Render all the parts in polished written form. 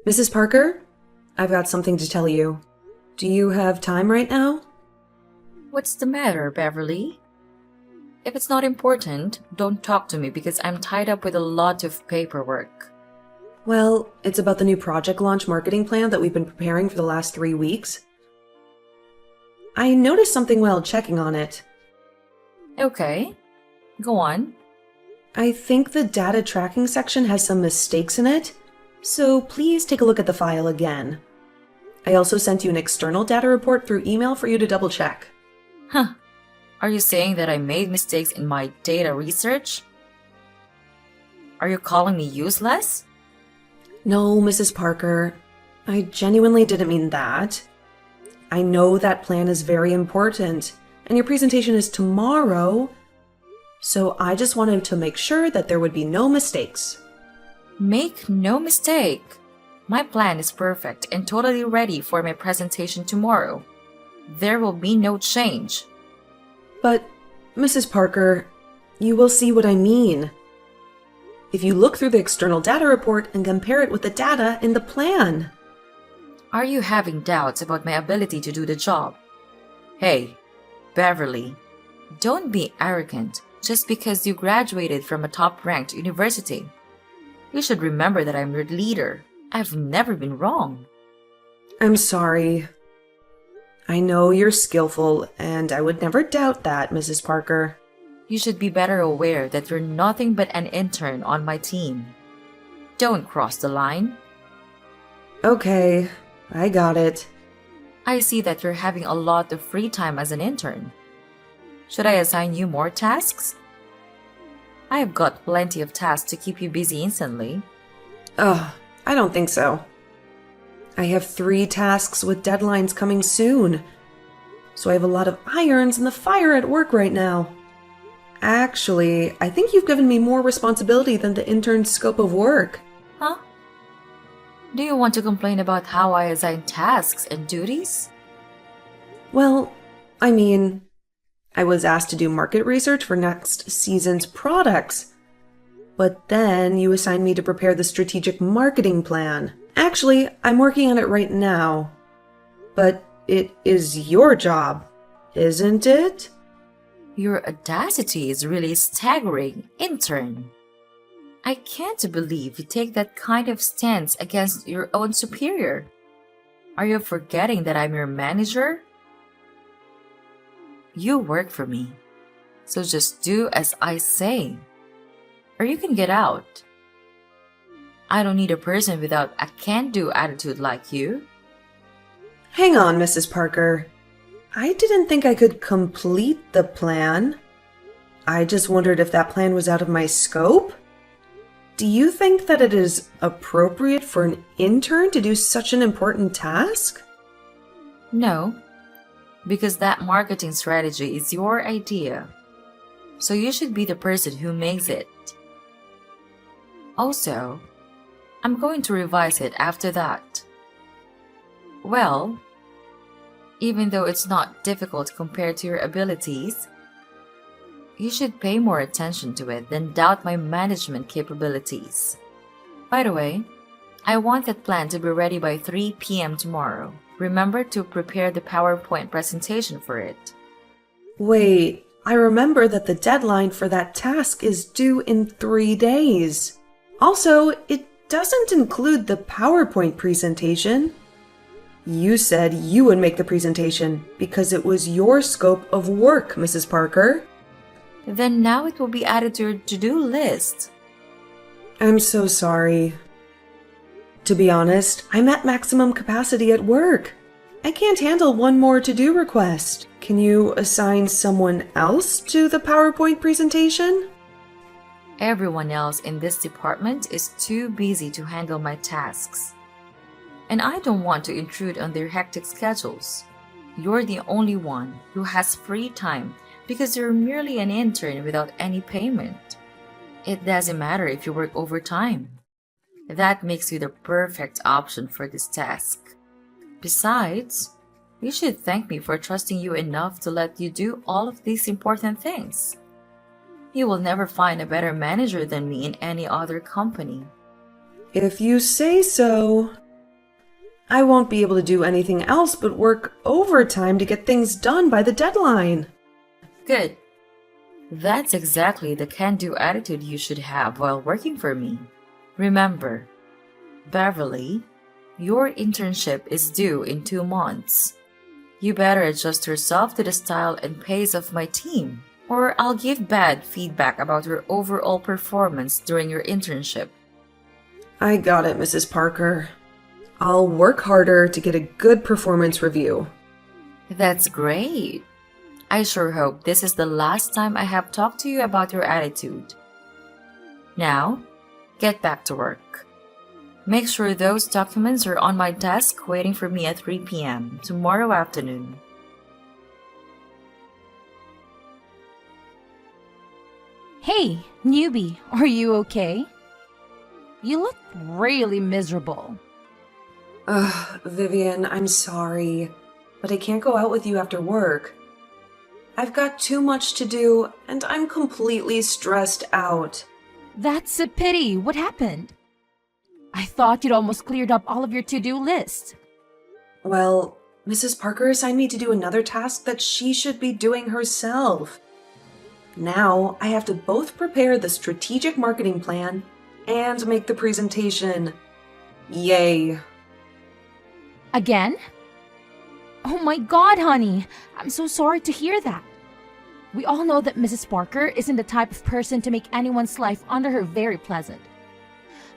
Mrs. Parker, I've got something to tell you. Do you have time right now? What's the matter, Beverly? If it's not important, don't talk to me because I'm tied up with a lot of paperwork. Well, it's about the new project launch marketing plan that we've been preparing for the last 3 weeks. I noticed something while checking on it. Okay, go on. I think the data tracking section has some mistakes in it, so please take a look at the file again. I also sent you an external data report through email for you to double check. Huh. Are you saying that I made mistakes in my data research? Are you calling me useless? No, Mrs. Parker, I genuinely didn't mean that. I know that plan is very important, and your presentation is tomorrow, so I just wanted to make sure that there would be no mistakes. Make no mistake. My plan is perfect and totally ready for my presentation tomorrow. There will be no change. But, Mrs. Parker, you will see what I mean. If you look through the external data report and compare it with the data in the plan. Are you having doubts about my ability to do the job? Hey, Beverly, don't be arrogant just because you graduated from a top-ranked university. You should remember that I'm your leader. I've never been wrong. I'm sorry. I know you're skillful, and I would never doubt that, Mrs. Parker. You should be better aware that you're nothing but an intern on my team. Don't cross the line. Okay, I got it. I see that you're having a lot of free time as an intern. Should I assign you more tasks? I have got plenty of tasks to keep you busy instantly. Ugh, I don't think so. I have 3 tasks with deadlines coming soon, so I have a lot of irons in the fire at work right now. Actually, I think you've given me more responsibility than the intern's scope of work. Huh? Do you want to complain about how I assign tasks and duties? Well, I mean, I was asked to do market research for next season's products, but then you assigned me to prepare the strategic marketing plan. Actually, I'm working on it right now. But it is your job, isn't it? Your audacity is really staggering, intern. I can't believe you take that kind of stance against your own superior. Are you forgetting that I'm your manager? You work for me, so just do as I say, or you can get out. I don't need a person without a can-do attitude like you. Hang on, Mrs. Parker. I didn't think I could complete the plan. I just wondered if that plan was out of my scope. Do you think that it is appropriate for an intern to do such an important task? No, because that marketing strategy is your idea. So you should be the person who makes it. Also, I'm going to revise it after that. Well, even though it's not difficult compared to your abilities, you should pay more attention to it than doubt my management capabilities. By the way, I want that plan to be ready by 3 p.m. tomorrow. Remember to prepare the PowerPoint presentation for it. Wait, I remember that the deadline for that task is due in 3 days. Also, it doesn't include the PowerPoint presentation. You said you would make the presentation because it was your scope of work, Mrs. Parker. Then now it will be added to your to-do list. I'm so sorry. To be honest, I'm at maximum capacity at work. I can't handle one more to-do request. Can you assign someone else to the PowerPoint presentation? Everyone else in this department is too busy to handle my tasks. And I don't want to intrude on their hectic schedules. You're the only one who has free time because you're merely an intern without any payment. It doesn't matter if you work overtime. That makes you the perfect option for this task. Besides, you should thank me for trusting you enough to let you do all of these important things. You will never find a better manager than me in any other company. If you say so. I won't be able to do anything else but work overtime to get things done by the deadline. Good. That's exactly the can-do attitude you should have while working for me. Remember, Beverly, your internship is due in 2 months. You better adjust yourself to the style and pace of my team, or I'll give bad feedback about your overall performance during your internship. I got it, Mrs. Parker. I'll work harder to get a good performance review. That's great. I sure hope this is the last time I have talked to you about your attitude. Now, get back to work. Make sure those documents are on my desk waiting for me at 3 p.m. tomorrow afternoon. Hey, newbie, are you okay? You look really miserable. Vivian, I'm sorry, but I can't go out with you after work. I've got too much to do, and I'm completely stressed out. That's a pity. What happened? I thought you'd almost cleared up all of your to-do list. Well, Mrs. Parker assigned me to do another task that she should be doing herself. Now, I have to both prepare the strategic marketing plan and make the presentation. Yay. Again? Oh my god, honey. I'm so sorry to hear that. We all know that Mrs. Parker isn't the type of person to make anyone's life under her very pleasant.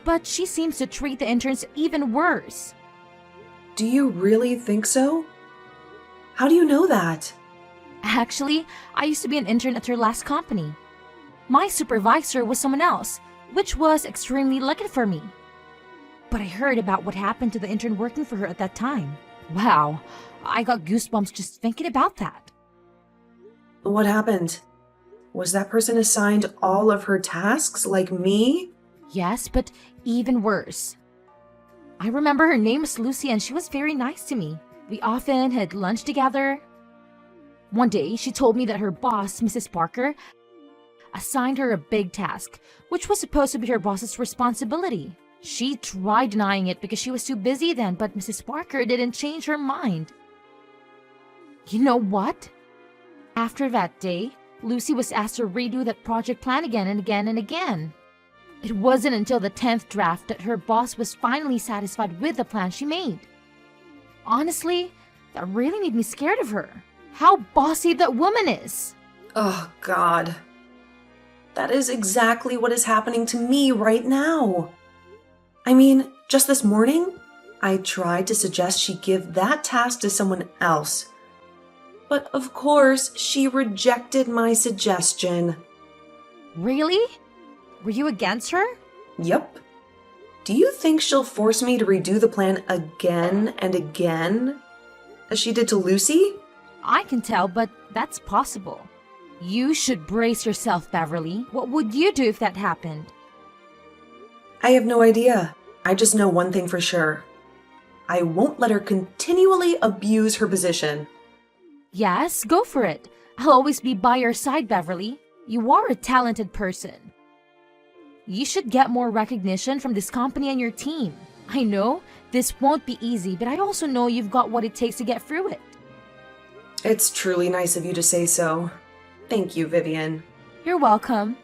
But she seems to treat the interns even worse. Do you really think so? How do you know that? Actually, I used to be an intern at her last company. My supervisor was someone else, which was extremely lucky for me. But I heard about what happened to the intern working for her at that time. Wow, I got goosebumps just thinking about that. What happened? Was that person assigned all of her tasks like me? Yes, but even worse. I remember her name was Lucy and she was very nice to me. We often had lunch together. One day, she told me that her boss, Mrs. Parker, assigned her a big task, which was supposed to be her boss's responsibility. She tried denying it because she was too busy then, but Mrs. Parker didn't change her mind. You know what? After that day, Lucy was asked to redo that project plan again and again and again. It wasn't until the 10th draft that her boss was finally satisfied with the plan she made. Honestly, that really made me scared of her. How bossy that woman is. Oh, God. That is exactly what is happening to me right now. I mean, just this morning, I tried to suggest she give that task to someone else. But of course, she rejected my suggestion. Really? Were you against her? Yup. Do you think she'll force me to redo the plan again and again, as she did to Lucy? I can tell, but that's possible. You should brace yourself, Beverly. What would you do if that happened? I have no idea. I just know one thing for sure. I won't let her continually abuse her position. Yes, go for it. I'll always be by your side, Beverly. You are a talented person. You should get more recognition from this company and your team. I know this won't be easy, but I also know you've got what it takes to get through it. It's truly nice of you to say so. Thank you, Vivian. You're welcome.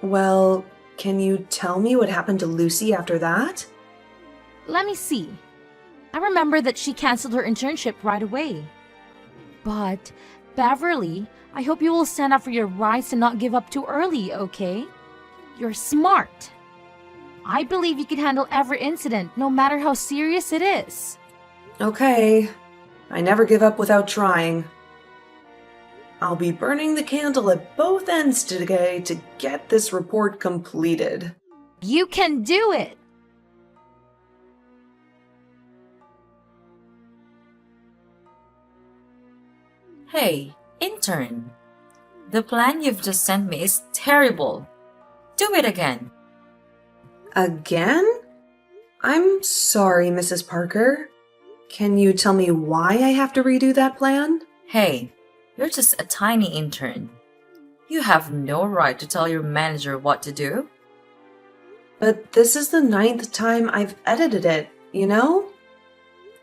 Well, can you tell me what happened to Lucy after that? Let me see. I remember that she canceled her internship right away. But, Beverly, I hope you will stand up for your rights and not give up too early, okay? You're smart. I believe you can handle every incident, no matter how serious it is. Okay. I never give up without trying. I'll be burning the candle at both ends today to get this report completed. You can do it! Hey, intern. The plan you've just sent me is terrible. Do it again. Again? I'm sorry, Mrs. Parker. Can you tell me why I have to redo that plan? Hey, you're just a tiny intern. You have no right to tell your manager what to do. But this is the 9th time I've edited it, you know?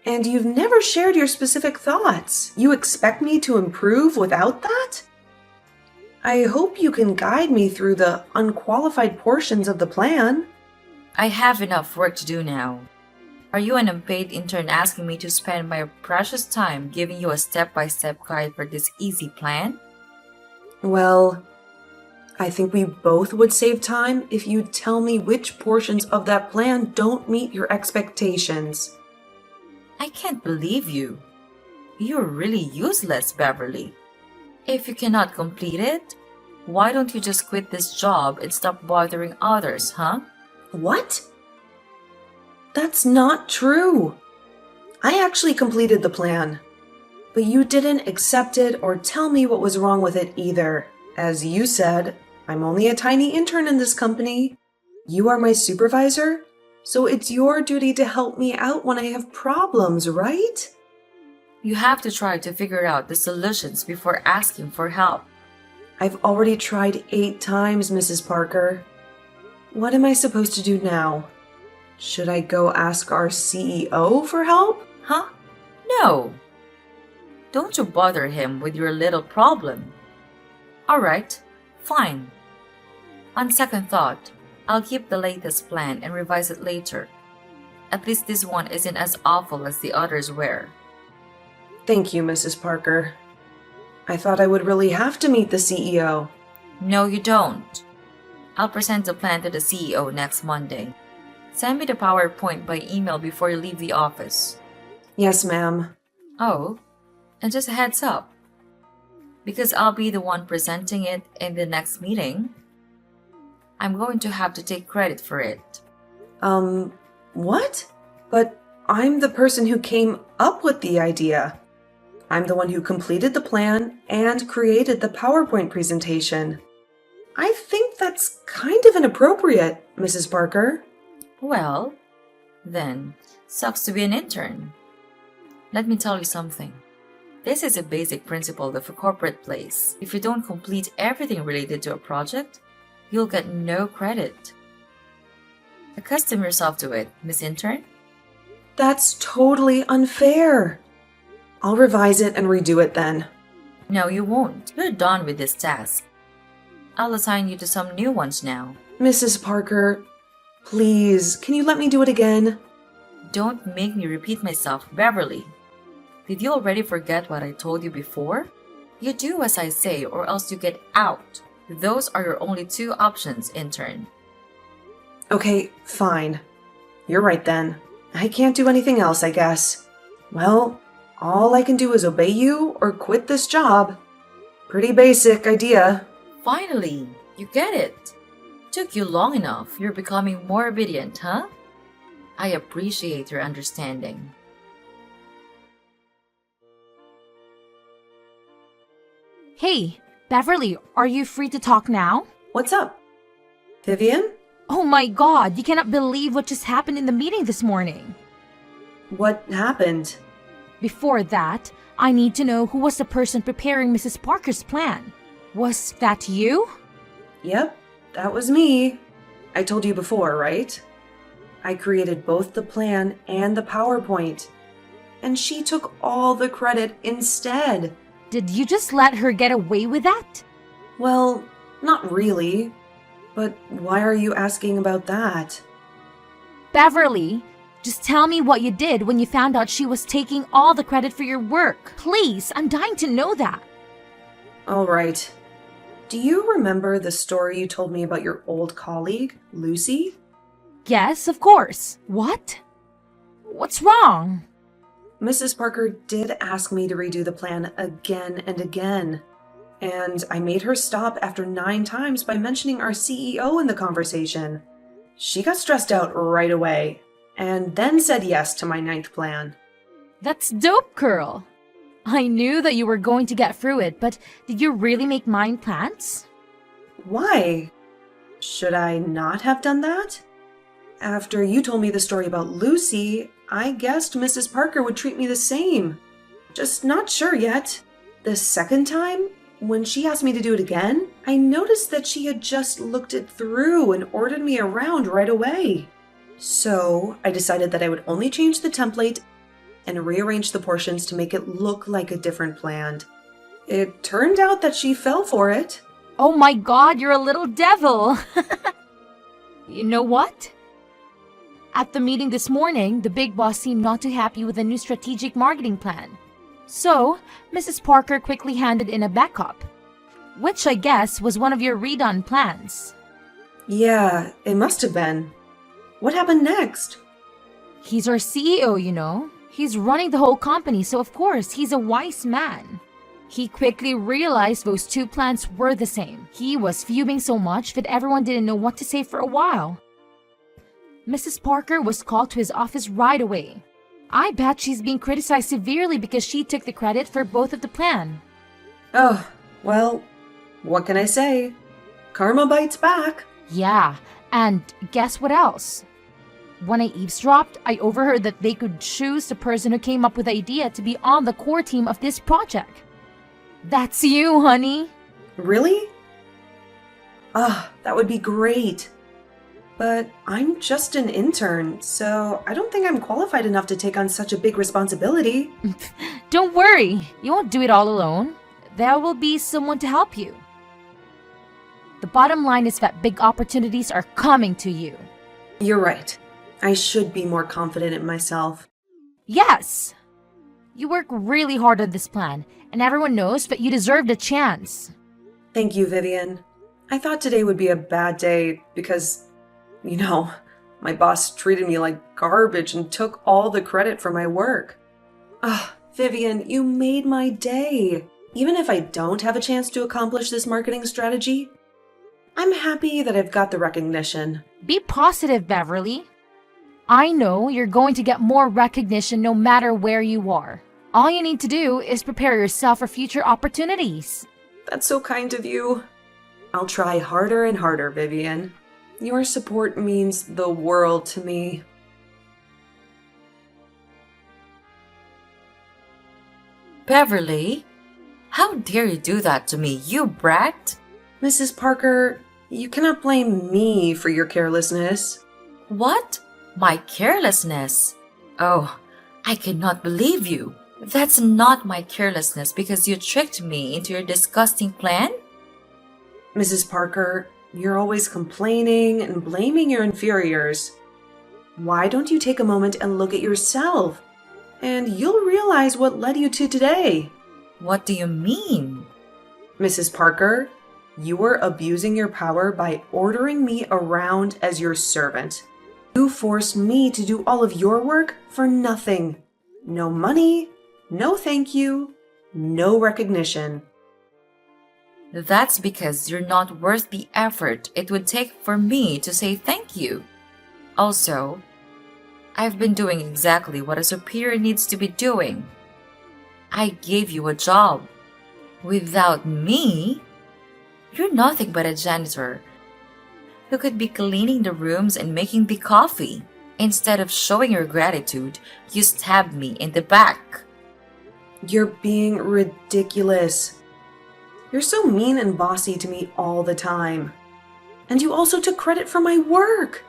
And you've never shared your specific thoughts. You expect me to improve without that? I hope you can guide me through the unqualified portions of the plan. I have enough work to do now. Are you an unpaid intern asking me to spend my precious time giving you a step-by-step guide for this easy plan? Well, I think we both would save time if you tell me which portions of that plan don't meet your expectations. I can't believe you. You're really useless, Beverly. If you cannot complete it, why don't you just quit this job and stop bothering others, huh? What? That's not true. I actually completed the plan, but you didn't accept it or tell me what was wrong with it either. As you said, I'm only a tiny intern in this company. You are my supervisor, so it's your duty to help me out when I have problems, right? You have to try to figure out the solutions before asking for help. I've already tried 8 times, Mrs. Parker. What am I supposed to do now? Should I go ask our CEO for help? Huh? No. Don't you bother him with your little problem. Alright, fine. On second thought, I'll keep the latest plan and revise it later. At least this one isn't as awful as the others were. Thank you, Mrs. Parker. I thought I would really have to meet the CEO. No, you don't. I'll present the plan to the CEO next Monday. Send me the PowerPoint by email before you leave the office. Yes, ma'am. Oh, and just a heads up. Because I'll be the one presenting it in the next meeting, I'm going to have to take credit for it. What? But I'm the person who came up with the idea. I'm the one who completed the plan and created the PowerPoint presentation. I think that's kind of inappropriate, Mrs. Parker. Well, then, sucks to be an intern. Let me tell you something. This is a basic principle of a corporate place. If you don't complete everything related to a project, you'll get no credit. Accustom yourself to it, Miss Intern. That's totally unfair. I'll revise it and redo it then. No, you won't. You're done with this task. I'll assign you to some new ones now. Mrs. Parker, please, can you let me do it again? Don't make me repeat myself, Beverly. Did you already forget what I told you before? You do as I say or else you get out. Those are your only 2 options, intern. Okay, fine. You're right then. I can't do anything else, I guess. Well, all I can do is obey you or quit this job. Pretty basic idea. Finally, you get it. Took you long enough. You're becoming more obedient, huh? I appreciate your understanding. Hey, Beverly, are you free to talk now? What's up? Vivian? Oh my god, you cannot believe what just happened in the meeting this morning. What happened? Before that, I need to know who was the person preparing Mrs. Parker's plan. Was that you? Yep, that was me. I told you before, right? I created both the plan and the PowerPoint. And she took all the credit instead. Did you just let her get away with that? Well, not really. But why are you asking about that? Beverly, just tell me what you did when you found out she was taking all the credit for your work. Please, I'm dying to know that. All right. Do you remember the story you told me about your old colleague, Lucy? Yes, of course. What? What's wrong? Mrs. Parker did ask me to redo the plan again and again. And I made her stop after 9 times by mentioning our CEO in the conversation. She got stressed out right away, and then said yes to my 9th plan. That's dope, girl. I knew that you were going to get through it, but did you really make mind plans? Why? Should I not have done that? After you told me the story about Lucy, I guessed Mrs. Parker would treat me the same. Just not sure yet. The second time, when she asked me to do it again, I noticed that she had just looked it through and ordered me around right away. So I decided that I would only change the template and rearranged the portions to make it look like a different plant. It turned out that she fell for it. Oh my god, you're a little devil! You know what? At the meeting this morning, the big boss seemed not too happy with the new strategic marketing plan. So, Mrs. Parker quickly handed in a backup, which I guess was one of your redone plans. Yeah, it must have been. What happened next? He's our CEO, you know. He's running the whole company, so of course, he's a wise man. He quickly realized those two plans were the same. He was fuming so much that everyone didn't know what to say for a while. Mrs. Parker was called to his office right away. I bet she's being criticized severely because she took the credit for both of the plan. Oh, well, what can I say? Karma bites back. Yeah, and guess what else? When I eavesdropped, I overheard that they could choose the person who came up with the idea to be on the core team of this project. That's you, honey. Really? That would be great. But I'm just an intern, so I don't think I'm qualified enough to take on such a big responsibility. Don't worry, you won't do it all alone. There will be someone to help you. The bottom line is that big opportunities are coming to you. You're right. I should be more confident in myself. Yes! You work really hard on this plan, and everyone knows that you deserved a chance. Thank you, Vivian. I thought today would be a bad day because, my boss treated me like garbage and took all the credit for my work. Vivian, you made my day. Even if I don't have a chance to accomplish this marketing strategy, I'm happy that I've got the recognition. Be positive, Beverly. I know you're going to get more recognition no matter where you are. All you need to do is prepare yourself for future opportunities. That's so kind of you. I'll try harder and harder, Vivian. Your support means the world to me. Beverly, how dare you do that to me, you brat? Mrs. Parker, you cannot blame me for your carelessness. What? My carelessness? Oh, I cannot believe you. That's not my carelessness because you tricked me into your disgusting plan? Mrs. Parker, you're always complaining and blaming your inferiors. Why don't you take a moment and look at yourself? And you'll realize what led you to today. What do you mean? Mrs. Parker, you were abusing your power by ordering me around as your servant. You forced me to do all of your work for nothing. No money, no thank you, no recognition. That's because you're not worth the effort it would take for me to say thank you. Also, I've been doing exactly what a superior needs to be doing. I gave you a job. Without me, you're nothing but a janitor who could be cleaning the rooms and making the coffee. Instead of showing your gratitude, you stabbed me in the back. You're being ridiculous. You're so mean and bossy to me all the time. And you also took credit for my work.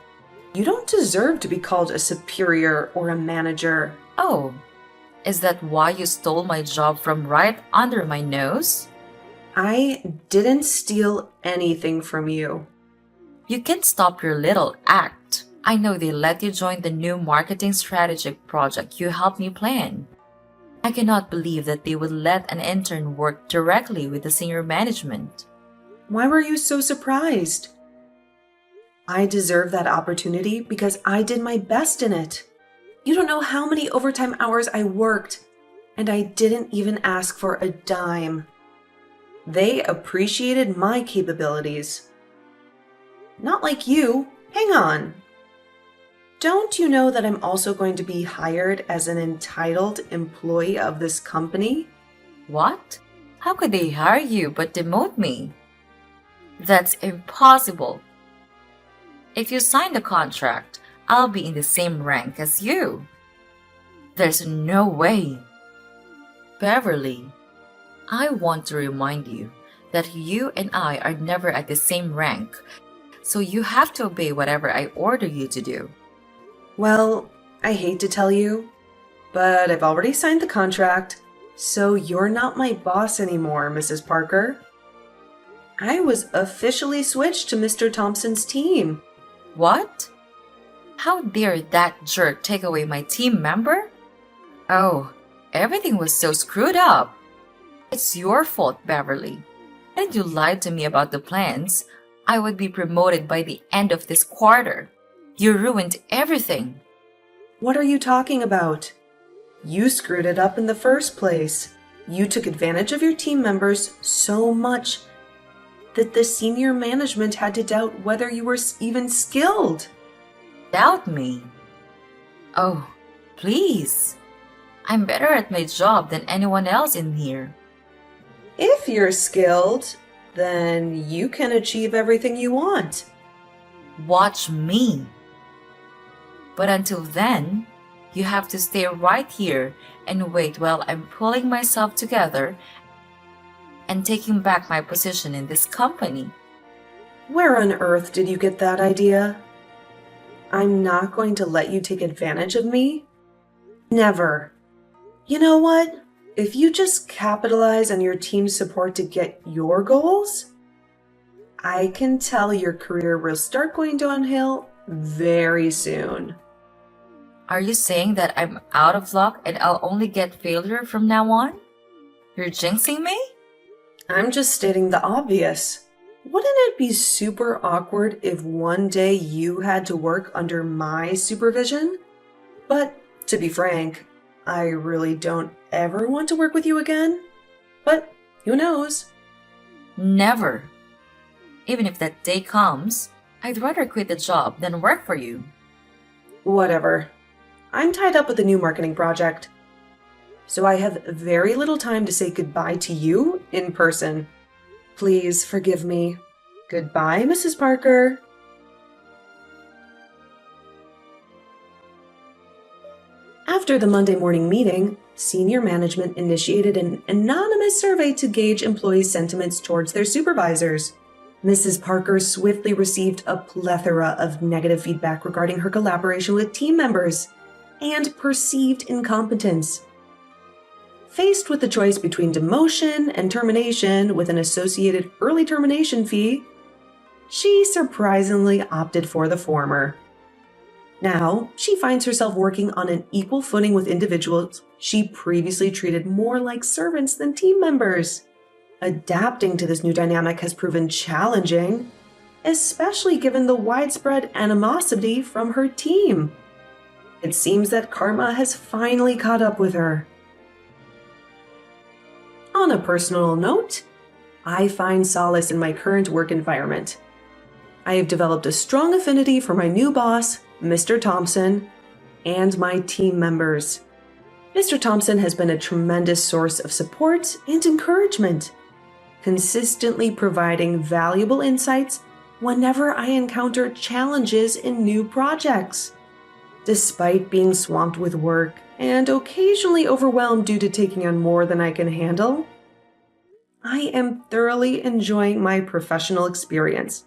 You don't deserve to be called a superior or a manager. Oh, is that why you stole my job from right under my nose? I didn't steal anything from you. You can stop your little act. I know they let you join the new marketing strategic project you helped me plan. I cannot believe that they would let an intern work directly with the senior management. Why were you so surprised? I deserve that opportunity because I did my best in it. You don't know how many overtime hours I worked, and I didn't even ask for a dime. They appreciated my capabilities. Not like you. Hang on. Don't you know that I'm also going to be hired as an entitled employee of this company? What? How could they hire you but demote me? That's impossible. If you sign the contract, I'll be in the same rank as you. There's no way. Beverly, I want to remind you that you and I are never at the same rank, so you have to obey whatever I order you to do. Well, I hate to tell you, But I've already signed the contract, so you're not my boss anymore, Mrs. Parker. I was officially switched to Mr. Thompson's team. What? How dare that jerk take away my team member? Oh, everything was so screwed up. It's your fault, Beverly. And you lied to me about the plans. I would be promoted by the end of this quarter. You ruined everything. What are you talking about? You screwed it up in the first place. You took advantage of your team members so much that the senior management had to doubt whether you were even skilled. Doubt me? Oh, please. I'm better at my job than anyone else in here. If you're skilled, then you can achieve everything you want. Watch me. But until then, you have to stay right here and wait while I'm pulling myself together and taking back my position in this company. Where on earth did you get that idea? I'm not going to let you take advantage of me. Never. You know what? If you just capitalize on your team's support to get your goals, I can tell your career will start going downhill very soon. Are you saying that I'm out of luck and I'll only get failure from now on? You're jinxing me? I'm just stating the obvious. Wouldn't it be super awkward if one day you had to work under my supervision? But to be frank, I really don't ever want to work with you again. But who knows? Never. Even if that day comes, I'd rather quit the job than work for you. Whatever. I'm tied up with a new marketing project, so I have very little time to say goodbye to you in person. Please forgive me. Goodbye, Mrs. Parker. After the Monday morning meeting, senior management initiated an anonymous survey to gauge employees' sentiments towards their supervisors. Mrs. Parker swiftly received a plethora of negative feedback regarding her collaboration with team members and perceived incompetence. Faced with the choice between demotion and termination with an associated early termination fee, she surprisingly opted for the former. Now, she finds herself working on an equal footing with individuals she previously treated more like servants than team members. Adapting to this new dynamic has proven challenging, especially given the widespread animosity from her team. It seems that karma has finally caught up with her. On a personal note, I find solace in my current work environment. I have developed a strong affinity for my new boss, Mr. Thompson, and my team members. Mr. Thompson has been a tremendous source of support and encouragement, consistently providing valuable insights whenever I encounter challenges in new projects. Despite being swamped with work and occasionally overwhelmed due to taking on more than I can handle, I am thoroughly enjoying my professional experience,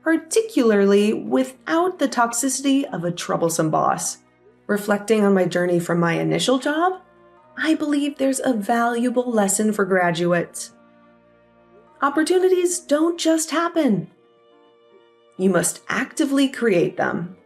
particularly without the toxicity of a troublesome boss. Reflecting on my journey from my initial job, I believe there's a valuable lesson for graduates. Opportunities don't just happen. You must actively create them.